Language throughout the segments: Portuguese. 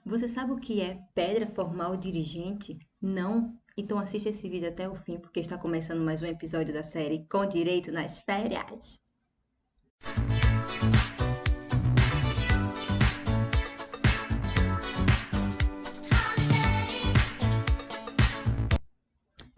Você sabe o que é pedra formal dirigente? Não? Então assista esse vídeo até o fim, porque está começando mais um episódio da série Com Direito nas Férias.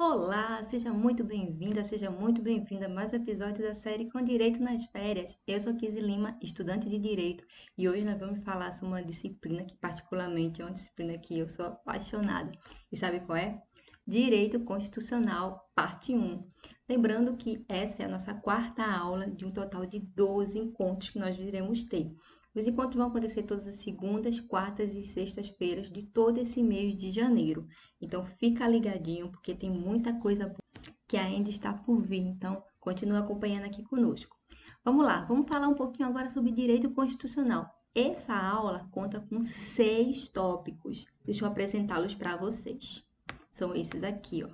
Olá, seja muito bem-vinda, seja muito bem-vinda a mais um episódio da série Com Direito nas Férias. Eu sou Kizzy Lima, estudante de Direito, e hoje nós vamos falar sobre uma disciplina que particularmente é uma disciplina que eu sou apaixonada. E sabe qual é? Direito Constitucional, parte 1. Lembrando que essa é a nossa quarta aula de um total de 12 encontros que nós iremos ter. Os encontros vão acontecer todas as segundas, quartas e sextas-feiras de todo esse mês de janeiro. Então fica ligadinho porque tem muita coisa boa que ainda está por vir. Então continua acompanhando aqui conosco. Vamos lá, vamos falar um pouquinho agora sobre direito constitucional. Essa aula conta com 6 tópicos. Deixa eu apresentá-los para vocês. São esses aqui, ó.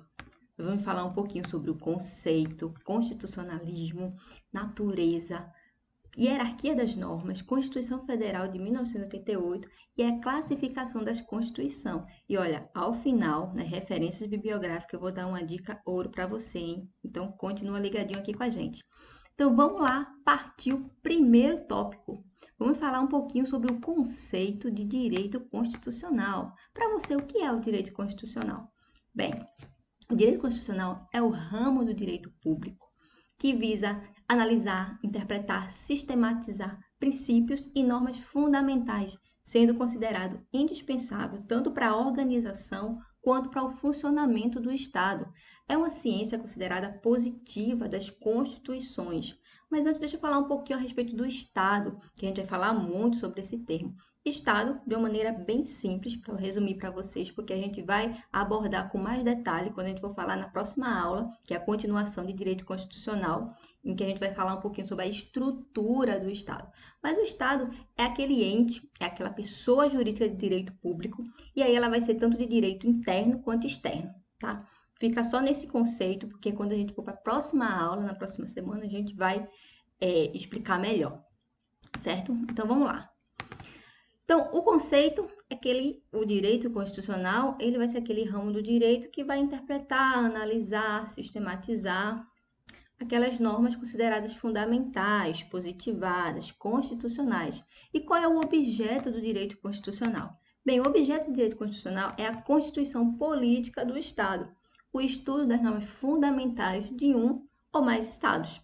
Vamos falar um pouquinho sobre o conceito, constitucionalismo, natureza, hierarquia das normas, Constituição Federal de 1988 e a classificação das Constituição. E olha, ao final, nas referências bibliográficas, eu vou dar uma dica ouro para você, hein? Então, continua ligadinho aqui com a gente. Então, vamos lá, partir o primeiro tópico. Vamos falar um pouquinho sobre o conceito de direito constitucional. Para você, o que é o direito constitucional? Bem, o direito constitucional é o ramo do direito público que visa analisar, interpretar, sistematizar princípios e normas fundamentais, sendo considerado indispensável tanto para a organização quanto para o funcionamento do Estado. É uma ciência considerada positiva das constituições. Mas antes, deixa eu falar um pouquinho a respeito do Estado, que a gente vai falar muito sobre esse termo. Estado, de uma maneira bem simples, para eu resumir para vocês, porque a gente vai abordar com mais detalhe quando a gente for falar na próxima aula, que é a continuação de Direito Constitucional, em que a gente vai falar um pouquinho sobre a estrutura do Estado. Mas o Estado é aquele ente, é aquela pessoa jurídica de direito público, e aí ela vai ser tanto de direito interno quanto externo, tá? Fica só nesse conceito, porque quando a gente for para a próxima aula, na próxima semana, a gente vai explicar melhor, certo? Então vamos lá. Então, o conceito é o direito constitucional, ele vai ser aquele ramo do direito que vai interpretar, analisar, sistematizar aquelas normas consideradas fundamentais, positivadas, constitucionais. E qual é o objeto do direito constitucional? Bem, o objeto do direito constitucional é a constituição política do Estado, o estudo das normas fundamentais de um ou mais estados.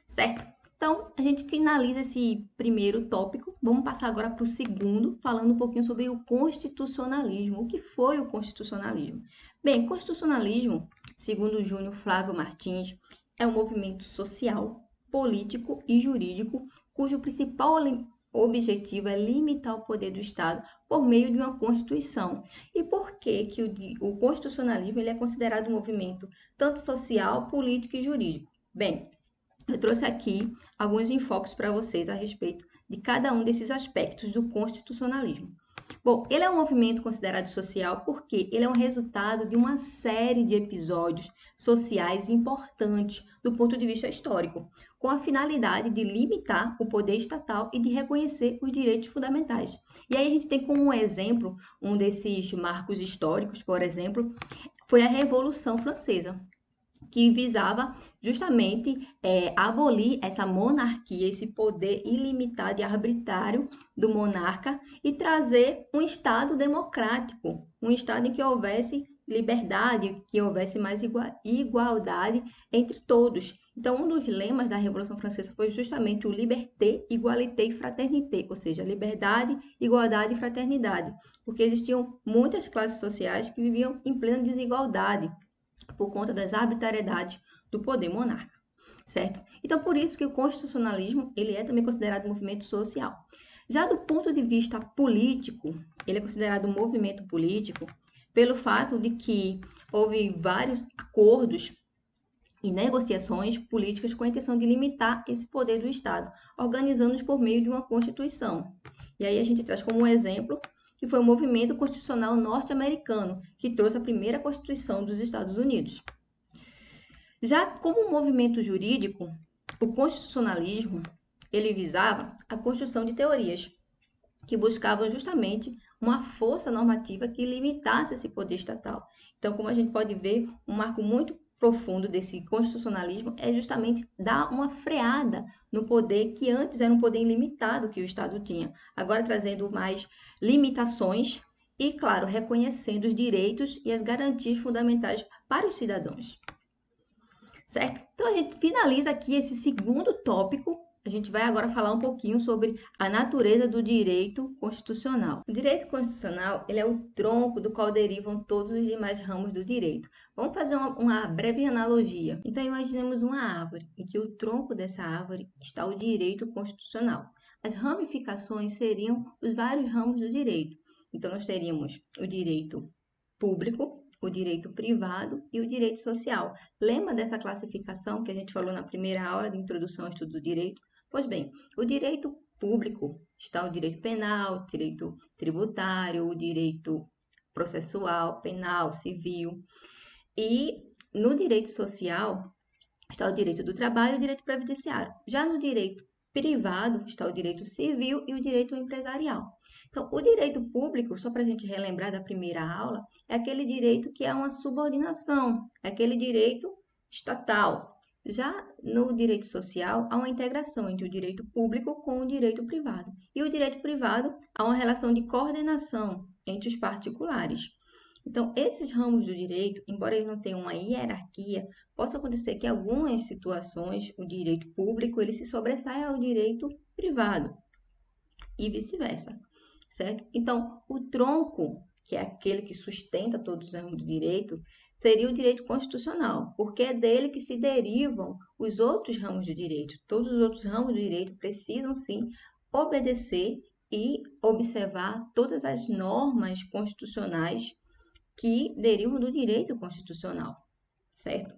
Certo? Então, a gente finaliza esse primeiro tópico. Vamos passar agora para o segundo, falando um pouquinho sobre o constitucionalismo. O que foi o constitucionalismo? Bem, constitucionalismo, segundo Júnior Flávio Martins, é um movimento social, político e jurídico cujo principal objetivo é limitar o poder do Estado por meio de uma Constituição. E por que o constitucionalismo ele é considerado um movimento tanto social, político e jurídico? Bem, eu trouxe aqui alguns enfoques para vocês a respeito de cada um desses aspectos do constitucionalismo. Bom, ele é um movimento considerado social porque ele é um resultado de uma série de episódios sociais importantes do ponto de vista histórico, com a finalidade de limitar o poder estatal e de reconhecer os direitos fundamentais. E aí a gente tem como exemplo, um desses marcos históricos, por exemplo, foi a Revolução Francesa, que visava justamente abolir essa monarquia, esse poder ilimitado e arbitrário do monarca e trazer um Estado democrático, um Estado em que houvesse liberdade, que houvesse mais igualdade entre todos. Então, um dos lemas da Revolução Francesa foi justamente o liberté, igualité e fraternité, ou seja, liberdade, igualdade e fraternidade, porque existiam muitas classes sociais que viviam em plena desigualdade por conta das arbitrariedades do poder monarca, certo? Então, por isso que o constitucionalismo, ele é também considerado um movimento social. Já do ponto de vista político, ele é considerado um movimento político pelo fato de que houve vários acordos e negociações políticas com a intenção de limitar esse poder do Estado, organizando-os por meio de uma Constituição. E aí a gente traz como um exemplo que foi o movimento constitucional norte-americano, que trouxe a primeira Constituição dos Estados Unidos. Já como um movimento jurídico, o constitucionalismo, ele visava a construção de teorias que buscavam justamente uma força normativa que limitasse esse poder estatal. Então, como a gente pode ver, um marco muito profundo desse constitucionalismo é justamente dar uma freada no poder que antes era um poder ilimitado que o Estado tinha, agora trazendo mais limitações e, claro, reconhecendo os direitos e as garantias fundamentais para os cidadãos. Certo? Então a gente finaliza aqui esse segundo tópico. A gente vai agora falar um pouquinho sobre a natureza do direito constitucional. O direito constitucional, ele é o tronco do qual derivam todos os demais ramos do direito. Vamos fazer uma breve analogia. Então imaginemos uma árvore, em que o tronco dessa árvore está o direito constitucional. As ramificações seriam os vários ramos do direito. Então nós teríamos o direito público, o direito privado e o direito social. Lembra dessa classificação que a gente falou na primeira aula de introdução ao estudo do direito? Pois bem, o direito público está o direito penal, o direito tributário, o direito processual, penal, civil. E no direito social está o direito do trabalho e o direito previdenciário. Já no direito privado está o direito civil e o direito empresarial. Então, o direito público, só para a gente relembrar da primeira aula, é aquele direito que é uma subordinação, é aquele direito estatal. Já no direito social, há uma integração entre o direito público com o direito privado. E o direito privado, há uma relação de coordenação entre os particulares. Então, esses ramos do direito, embora eles não tenham uma hierarquia, pode acontecer que em algumas situações o direito público ele se sobressaia ao direito privado e vice-versa, certo? Então, o tronco, que é aquele que sustenta todos os ramos do direito, seria o direito constitucional, porque é dele que se derivam os outros ramos do direito. Todos os outros ramos do direito precisam, sim, obedecer e observar todas as normas constitucionais que derivam do direito constitucional, certo?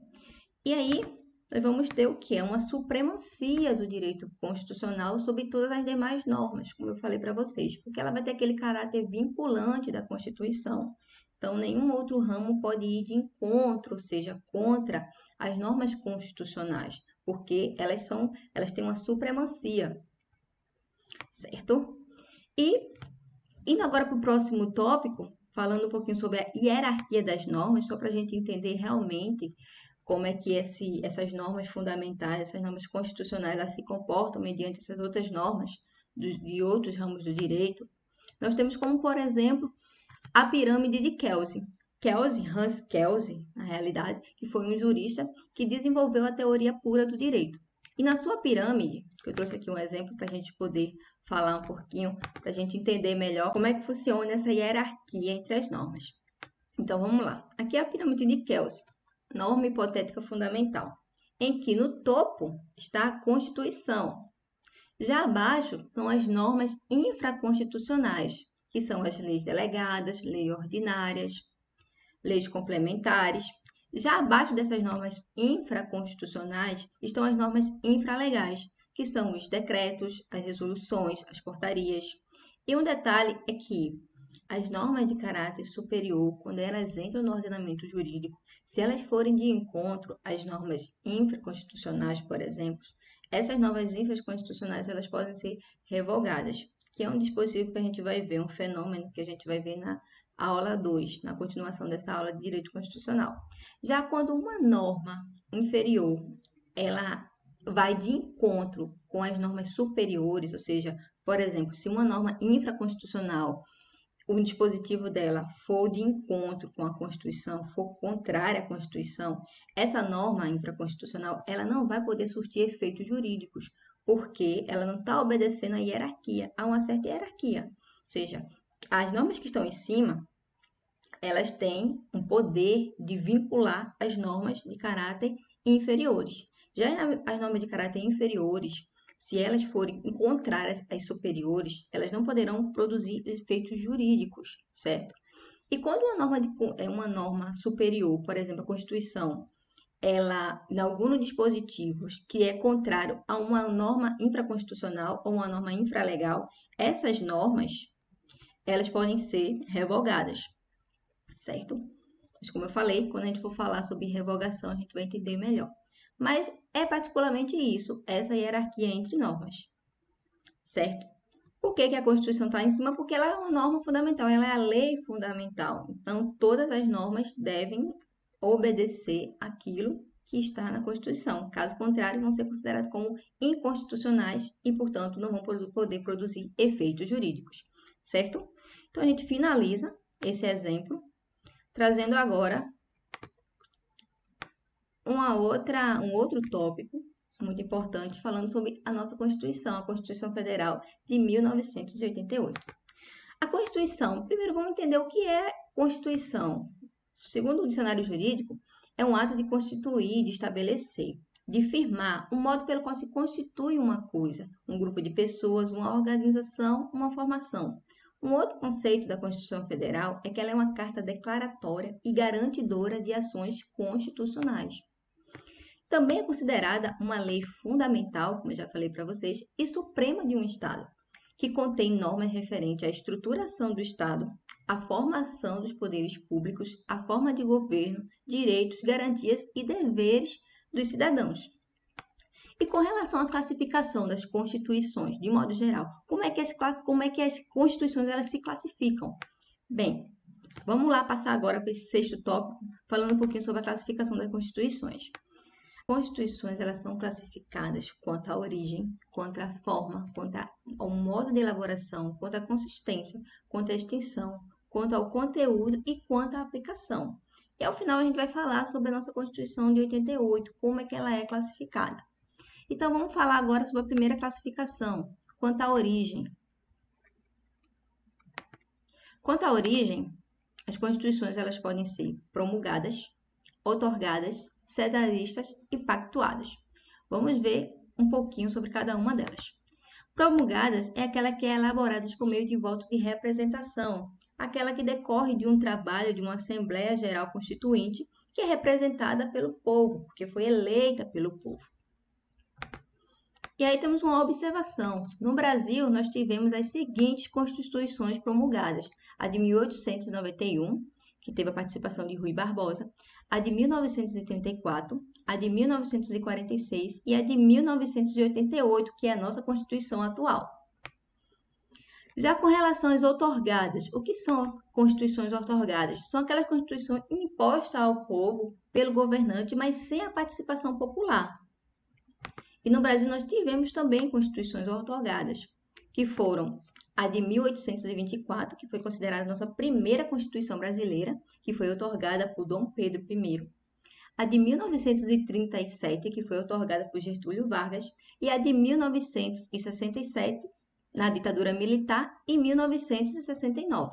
E aí, nós vamos ter o que? É uma supremacia do direito constitucional sobre todas as demais normas, como eu falei para vocês, porque ela vai ter aquele caráter vinculante da Constituição. Então, nenhum outro ramo pode ir de encontro, ou seja, contra as normas constitucionais, porque elas têm uma supremacia, certo? E indo agora para o próximo tópico, falando um pouquinho sobre a hierarquia das normas, só para a gente entender realmente como é que essas normas fundamentais, essas normas constitucionais, elas se comportam mediante essas outras normas de outros ramos do direito. Nós temos como, por exemplo, a pirâmide de Kelsey. Hans Kelsey, na realidade, que foi um jurista que desenvolveu a teoria pura do direito. E na sua pirâmide, que eu trouxe aqui um exemplo para a gente poder falar um pouquinho, para a gente entender melhor como é que funciona essa hierarquia entre as normas. Então, vamos lá. Aqui é a pirâmide de Kelsey, norma hipotética fundamental, em que no topo está a Constituição. Já abaixo estão as normas infraconstitucionais, que são as leis delegadas, leis ordinárias, leis complementares. Já abaixo dessas normas infraconstitucionais estão as normas infralegais, que são os decretos, as resoluções, as portarias. E um detalhe é que as normas de caráter superior, quando elas entram no ordenamento jurídico, se elas forem de encontro às normas infraconstitucionais, por exemplo, essas normas infraconstitucionais elas podem ser revogadas, que é um dispositivo que a gente vai ver, um fenômeno que a gente vai ver na aula 2, na continuação dessa aula de direito constitucional. Já quando uma norma inferior, ela vai de encontro com as normas superiores, ou seja, por exemplo, se uma norma infraconstitucional, o dispositivo dela for de encontro com a Constituição, for contrária à Constituição, essa norma infraconstitucional, ela não vai poder surtir efeitos jurídicos, porque ela não está obedecendo à hierarquia, a uma certa hierarquia. Ou seja, as normas que estão em cima, elas têm um poder de vincular as normas de caráter inferiores. Já as normas de caráter inferiores, se elas forem contrárias às superiores, elas não poderão produzir efeitos jurídicos, certo? E quando é uma norma superior, por exemplo, a Constituição, ela, em alguns dispositivos que é contrário a uma norma infraconstitucional ou uma norma infralegal, essas normas, elas podem ser revogadas, certo? Mas como eu falei, quando a gente for falar sobre revogação, a gente vai entender melhor. Mas é particularmente isso, essa hierarquia entre normas, certo? Por que que a Constituição está em cima? Porque ela é uma norma fundamental, ela é a lei fundamental. Então, todas as normas devem obedecer aquilo que está na Constituição. Caso contrário, vão ser consideradas como inconstitucionais e, portanto, não vão poder produzir efeitos jurídicos, certo? Então, a gente finaliza esse exemplo, trazendo agora um outro tópico muito importante, falando sobre a nossa Constituição, a Constituição Federal de 1988. A Constituição, primeiro vamos entender o que é Constituição. Segundo o dicionário jurídico, é um ato de constituir, de estabelecer, de firmar, um modo pelo qual se constitui uma coisa, um grupo de pessoas, uma organização, uma formação. Um outro conceito da Constituição Federal é que ela é uma carta declaratória e garantidora de ações constitucionais. Também é considerada uma lei fundamental, como eu já falei para vocês, e suprema de um Estado, que contém normas referentes à estruturação do Estado, à formação dos poderes públicos, à forma de governo, direitos, garantias e deveres dos cidadãos. E com relação à classificação das constituições, de modo geral, como é que as constituições elas se classificam? Bem, vamos lá passar agora para esse sexto tópico, falando um pouquinho sobre a classificação das constituições. Constituições elas são classificadas quanto à origem, quanto à forma, quanto ao modo de elaboração, quanto à consistência, quanto à extensão, quanto ao conteúdo e quanto à aplicação. E ao final a gente vai falar sobre a nossa Constituição de 88, como é que ela é classificada. Então vamos falar agora sobre a primeira classificação, quanto à origem. Quanto à origem, as constituições elas podem ser promulgadas, outorgadas, cedaristas e pactuadas. Vamos ver um pouquinho sobre cada uma delas. Promulgadas é aquela que é elaborada por meio de voto de representação, aquela que decorre de um trabalho de uma Assembleia Geral Constituinte que é representada pelo povo, porque foi eleita pelo povo. E aí temos uma observação. No Brasil, nós tivemos as seguintes constituições promulgadas: a de 1891, que teve a participação de Rui Barbosa, a de 1934, a de 1946 e a de 1988, que é a nossa Constituição atual. Já com relação às outorgadas, o que são constituições outorgadas? São aquelas constituições impostas ao povo pelo governante, mas sem a participação popular. E no Brasil nós tivemos também constituições outorgadas, que foram a de 1824, que foi considerada a nossa primeira Constituição brasileira, que foi outorgada por Dom Pedro I. A de 1937, que foi outorgada por Getúlio Vargas. E a de 1967, na ditadura militar, e 1969.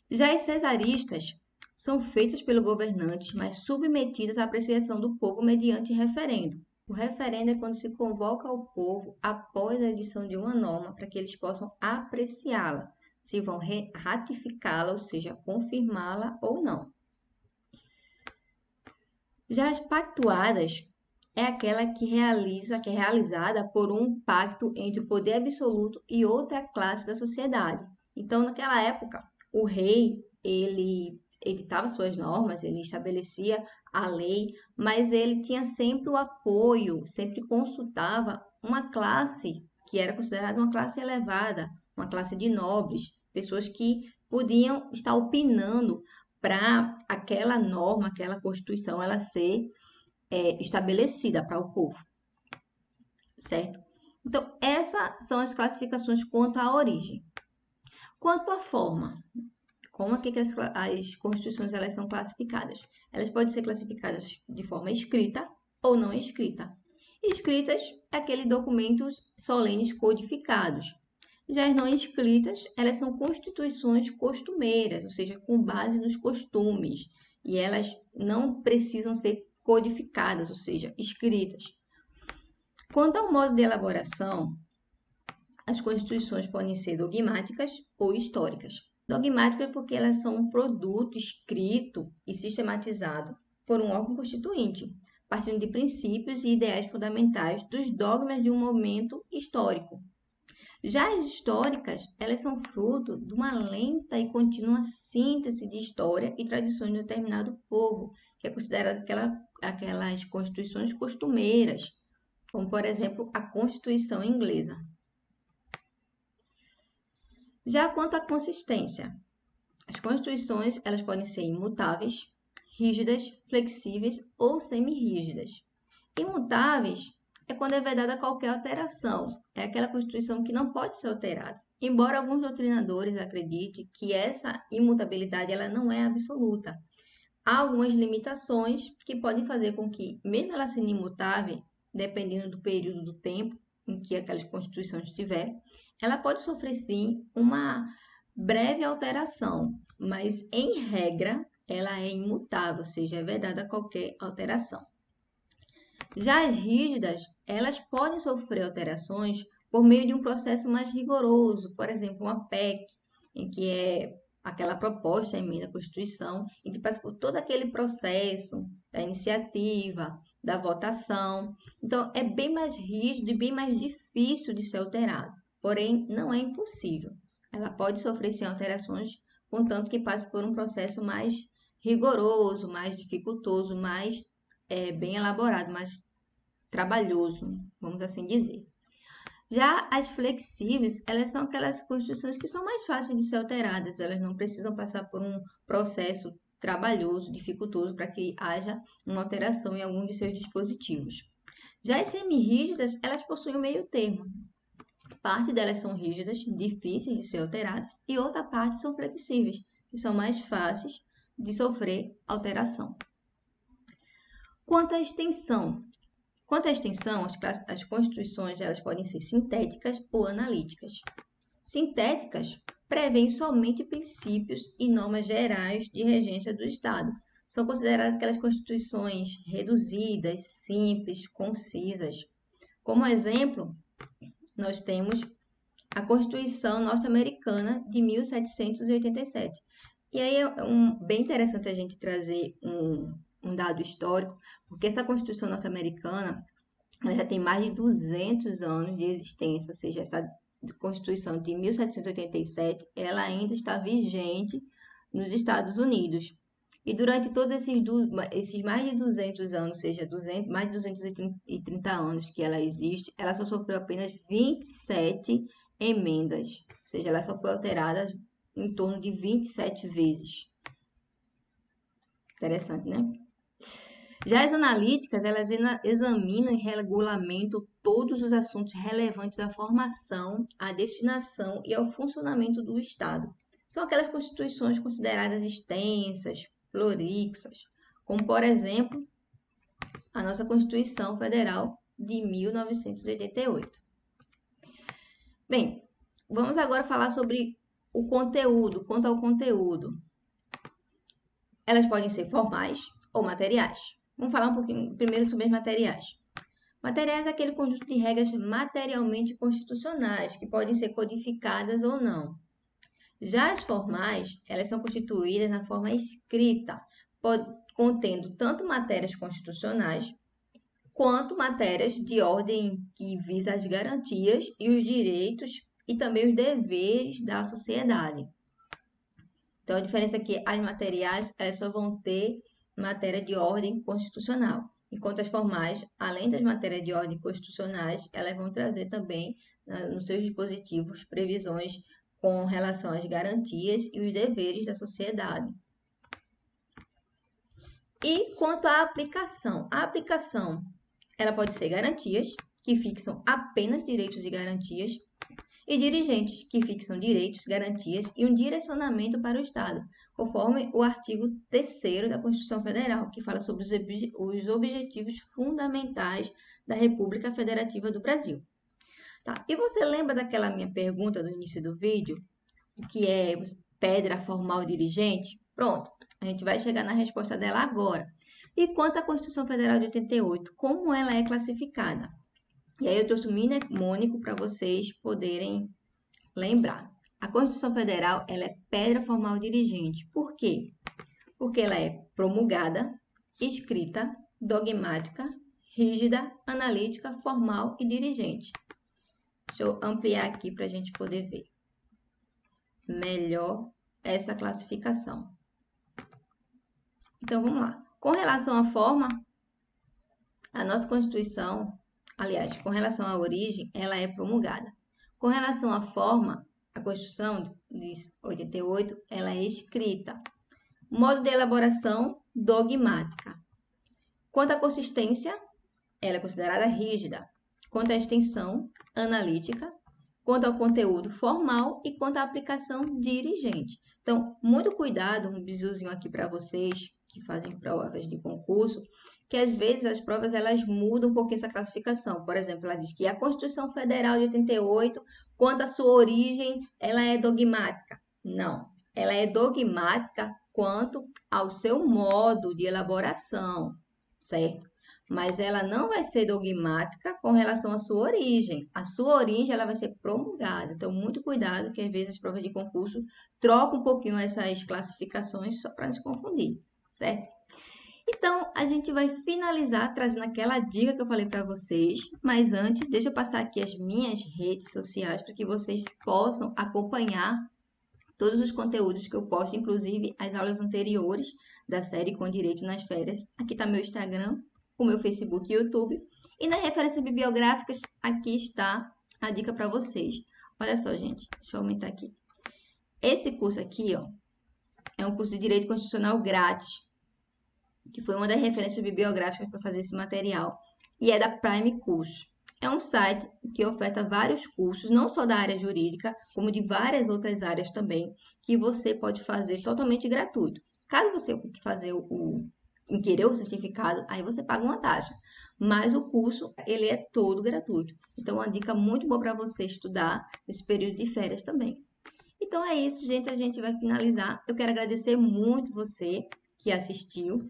Já as cesaristas são feitas pelo governante, mas submetidas à apreciação do povo mediante referendo. O referendo é quando se convoca o povo após a edição de uma norma para que eles possam apreciá-la, se vão ratificá-la, ou seja, confirmá-la ou não. Já as pactuadas é aquela que é realizada por um pacto entre o poder absoluto e outra classe da sociedade. Então, naquela época, o rei, ele editava suas normas, ele estabelecia a lei, mas ele tinha sempre o apoio, sempre consultava uma classe que era considerada uma classe elevada, uma classe de nobres, pessoas que podiam estar opinando para aquela norma, aquela constituição, ela ser estabelecida para o povo, certo? Então, essas são as classificações quanto à origem. Quanto à forma, como é que as constituições elas são classificadas? Elas podem ser classificadas de forma escrita ou não escrita. Escritas é aqueles documentos solenes codificados. Já as não escritas, elas são constituições costumeiras, ou seja, com base nos costumes, e elas não precisam ser codificadas, ou seja, escritas. Quanto ao modo de elaboração, as constituições podem ser dogmáticas ou históricas. Dogmáticas porque elas são um produto escrito e sistematizado por um órgão constituinte, partindo de princípios e ideais fundamentais dos dogmas de um momento histórico. Já as históricas, elas são fruto de uma lenta e contínua síntese de história e tradições de um determinado povo, que é considerada aquelas constituições costumeiras, como, por exemplo, a Constituição Inglesa. Já quanto à consistência, as constituições elas podem ser imutáveis, rígidas, flexíveis ou semi-rígidas. Imutáveis é quando é vedada qualquer alteração, é aquela Constituição que não pode ser alterada. Embora alguns doutrinadores acreditem que essa imutabilidade ela não é absoluta, há algumas limitações que podem fazer com que, mesmo ela sendo imutável, dependendo do período do tempo em que aquela Constituição estiver, ela pode sofrer sim uma breve alteração, mas em regra ela é imutável, ou seja, é vedada qualquer alteração. Já as rígidas, elas podem sofrer alterações por meio de um processo mais rigoroso, por exemplo, uma PEC, em que é aquela proposta, a emenda à Constituição, em que passa por todo aquele processo da iniciativa, da votação. Então, é bem mais rígido e bem mais difícil de ser alterado, porém, não é impossível. Ela pode sofrer sim alterações, contanto que passe por um processo mais rigoroso, mais dificultoso, mais bem elaborado, mais trabalhoso, vamos assim dizer. Já as flexíveis, elas são aquelas constituições que são mais fáceis de ser alteradas, elas não precisam passar por um processo trabalhoso, dificultoso, para que haja uma alteração em algum de seus dispositivos. Já as semi-rígidas, elas possuem um meio termo. Parte delas são rígidas, difíceis de ser alteradas, e outra parte são flexíveis, que são mais fáceis de sofrer alteração. Quanto à extensão, as constituições elas podem ser sintéticas ou analíticas. Sintéticas prevêem somente princípios e normas gerais de regência do Estado. São consideradas aquelas constituições reduzidas, simples, concisas. Como exemplo, nós temos a Constituição norte-americana de 1787. E aí é bem interessante a gente trazer um dado histórico, porque essa Constituição norte-americana ela já tem mais de 200 anos de existência, ou seja, essa Constituição de 1787 ela ainda está vigente nos Estados Unidos. E durante todos esses mais de 200 anos, ou seja, mais de 230 anos que ela existe, ela só sofreu apenas 27 emendas, ou seja, ela só foi alterada em torno de 27 vezes. Interessante, né? Já as analíticas, elas examinam e regulamentam todos os assuntos relevantes à formação, à destinação e ao funcionamento do Estado. São aquelas constituições consideradas extensas, prolixas, como, por exemplo, a nossa Constituição Federal de 1988. Bem, vamos agora falar sobre o conteúdo, quanto ao conteúdo. Elas podem ser formais ou materiais. Vamos falar um pouquinho primeiro sobre as materiais. Materiais é aquele conjunto de regras materialmente constitucionais, que podem ser codificadas ou não. Já as formais, elas são constituídas na forma escrita, contendo tanto matérias constitucionais, quanto matérias de ordem que visa as garantias e os direitos e também os deveres da sociedade. Então, a diferença é que as materiais, elas só vão ter matéria de ordem constitucional, enquanto as formais, além das matérias de ordem constitucionais, elas vão trazer também nos seus dispositivos previsões com relação às garantias e os deveres da sociedade. E quanto à aplicação, ela pode ser garantias, que fixam apenas direitos e garantias, e dirigentes, que fixam direitos, garantias e um direcionamento para o Estado, conforme o artigo 3º da Constituição Federal, que fala sobre os objetivos fundamentais da República Federativa do Brasil. Tá? E você lembra daquela minha pergunta no início do vídeo? O que é pedra formal dirigente? Pronto, a gente vai chegar na resposta dela agora. E quanto à Constituição Federal de 88, como ela é classificada? E aí eu trouxe um mnemônico para vocês poderem lembrar. A Constituição Federal, ela é pedra formal dirigente. Por quê? Porque ela é promulgada, escrita, dogmática, rígida, analítica, formal e dirigente. Deixa eu ampliar aqui para a gente poder ver melhor essa classificação. Então, vamos lá. Com relação à forma, a nossa Constituição, aliás, com relação à origem, ela é promulgada. Com relação à forma, A Constituição de 88, ela é escrita. Modo de elaboração, dogmática. Quanto à consistência, ela é considerada rígida. Quanto à extensão, analítica. Quanto ao conteúdo, formal. E quanto à aplicação, dirigente. Então, muito cuidado, um bisuzinho aqui para vocês que fazem provas de concurso, que às vezes as provas elas mudam um pouquinho essa classificação. Por exemplo, ela diz que a Constituição Federal de 88, quanto à sua origem, ela é dogmática. Não, ela é dogmática quanto ao seu modo de elaboração, certo? Mas ela não vai ser dogmática com relação à sua origem. A sua origem ela vai ser promulgada. Então, muito cuidado, que às vezes as provas de concurso trocam um pouquinho essas classificações só para nos confundir, certo? Então, a gente vai finalizar trazendo aquela dica que eu falei para vocês, mas antes, deixa eu passar aqui as minhas redes sociais para que vocês possam acompanhar todos os conteúdos que eu posto, inclusive as aulas anteriores da série Com Direito nas Férias. Aqui está meu Instagram, o meu Facebook e YouTube. E nas referências bibliográficas, aqui está a dica para vocês. Olha só, gente, deixa eu aumentar aqui. Esse curso aqui, ó, é um curso de Direito Constitucional grátis, que foi uma das referências bibliográficas para fazer esse material, e é da Prime Curso. É um site que oferta vários cursos, não só da área jurídica, como de várias outras áreas também, que você pode fazer totalmente gratuito. Caso você fazer querer o certificado, aí você paga uma taxa. Mas o curso, ele é todo gratuito. Então, uma dica muito boa para você estudar nesse período de férias também. Então, é isso, gente. A gente vai finalizar. Eu quero agradecer muito você que assistiu.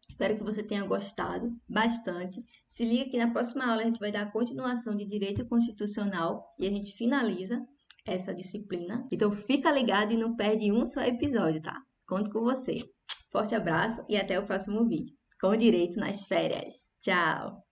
Espero que você tenha gostado bastante. Se liga que na próxima aula a gente vai dar a continuação de Direito Constitucional e a gente finaliza essa disciplina. Então fica ligado e não perde um só episódio, tá? Conto com você. Forte abraço e até o próximo vídeo. Com direito nas férias. Tchau!